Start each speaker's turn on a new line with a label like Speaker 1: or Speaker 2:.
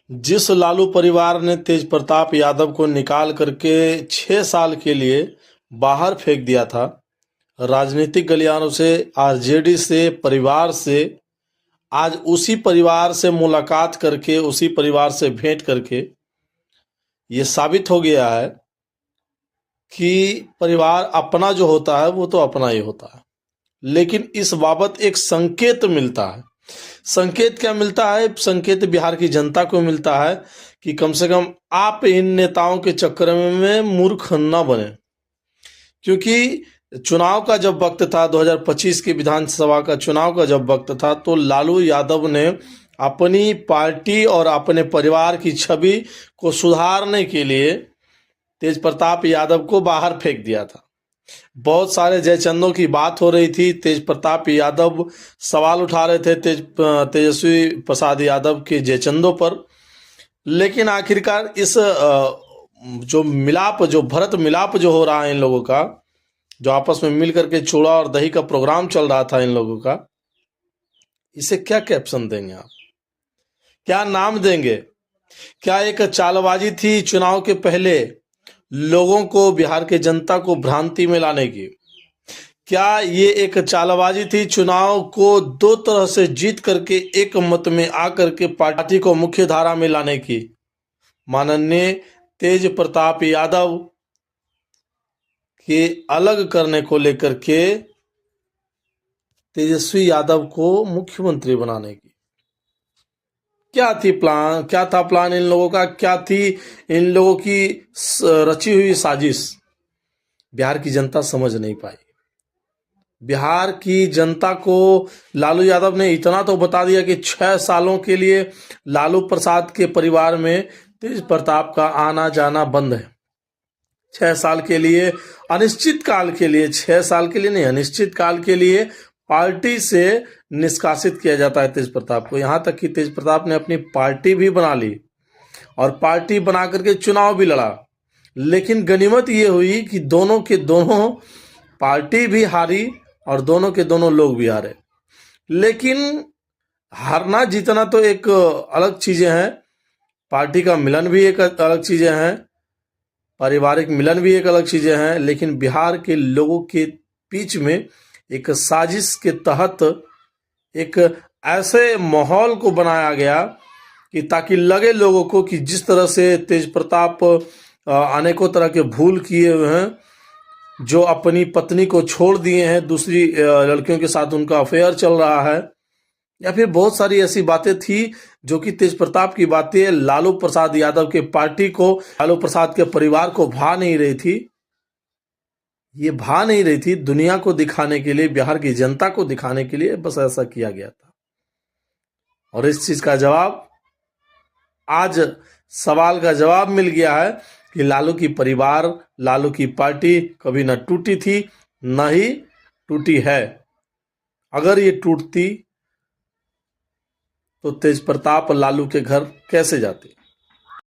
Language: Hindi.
Speaker 1: जिस लालू परिवार ने तेज प्रताप यादव को निकाल करके 6 साल के लिए बाहर फेंक दिया था, राजनीतिक गलियारों से, आरजेडी से, परिवार से, आज उसी परिवार से मुलाकात करके, उसी परिवार से भेंट करके ये साबित हो गया है कि परिवार अपना जो होता है वो तो अपना ही होता है। लेकिन इस बाबत एक संकेत मिलता है। संकेत क्या मिलता है? संकेत बिहार की जनता को मिलता है कि कम से कम आप इन नेताओं के चक्कर में मूर्ख न बने। क्योंकि चुनाव का जब वक्त था, 2025 की विधानसभा का चुनाव का जब वक्त था, तो लालू यादव ने अपनी पार्टी और अपने परिवार की छवि को सुधारने के लिए तेज प्रताप यादव को बाहर फेंक दिया था। बहुत सारे जयचंदों की बात हो रही थी। तेज प्रताप यादव सवाल उठा रहे थे तेजस्वी प्रसाद यादव के जयचंदों पर। लेकिन आखिरकार इस जो मिलाप, जो भरत मिलाप जो हो रहा है इन लोगों का, जो आपस में मिल करके चूड़ा और दही का प्रोग्राम चल रहा था इन लोगों का, इसे क्या कैप्शन देंगे आप? क्या नाम देंगे? क्या एक चालबाजी थी चुनाव के पहले लोगों को, बिहार के जनता को भ्रांति में लाने की? क्या ये एक चालबाजी थी चुनाव को दो तरह से जीत करके एक मत में आकर के पार्टी को मुख्य धारा में लाने की? माननीय तेज प्रताप यादव के अलग करने को लेकर के तेजस्वी यादव को मुख्यमंत्री बनाने की क्या थी प्लान? क्या था प्लान इन लोगों का? क्या थी इन लोगों की रची हुई साजिश? बिहार की जनता समझ नहीं पाई। बिहार की जनता को लालू यादव ने इतना तो बता दिया कि 6 सालों के लिए लालू प्रसाद के परिवार में तेज प्रताप का आना जाना बंद है। 6 साल के लिए, अनिश्चित काल के लिए, 6 साल के लिए नहीं, अनिश्चित काल के लिए पार्टी से निष्कासित किया जाता है तेज प्रताप को। यहां तक कि तेज प्रताप ने अपनी पार्टी भी बना ली और पार्टी बना करके चुनाव भी लड़ा। लेकिन गनीमत ये हुई कि दोनों के दोनों, पार्टी भी हारी और दोनों के दोनों लोग भी हारे। लेकिन हारना जीतना तो एक अलग चीजें हैं, पार्टी का मिलन भी एक अलग चीजें हैं, पारिवारिक मिलन भी एक अलग चीजें हैं। लेकिन बिहार के लोगों के बीच में एक साजिश के तहत एक ऐसे माहौल को बनाया गया कि ताकि लगे लोगों को कि जिस तरह से तेज प्रताप अनेकों तरह के भूल किए हुए हैं, जो अपनी पत्नी को छोड़ दिए हैं, दूसरी लड़कियों के साथ उनका अफेयर चल रहा है, या फिर बहुत सारी ऐसी बातें थी जो कि तेज प्रताप की बातें लालू प्रसाद यादव के पार्टी को, लालू प्रसाद के परिवार को भा नहीं रही थी। ये भा नहीं रही थी, दुनिया को दिखाने के लिए, बिहार की जनता को दिखाने के लिए बस ऐसा किया गया था। और इस चीज का जवाब आज, सवाल का जवाब मिल गया है कि लालू की परिवार, लालू की पार्टी कभी न टूटी थी, न ही टूटी है। अगर ये टूटती तो तेज प्रताप लालू के घर कैसे जाते?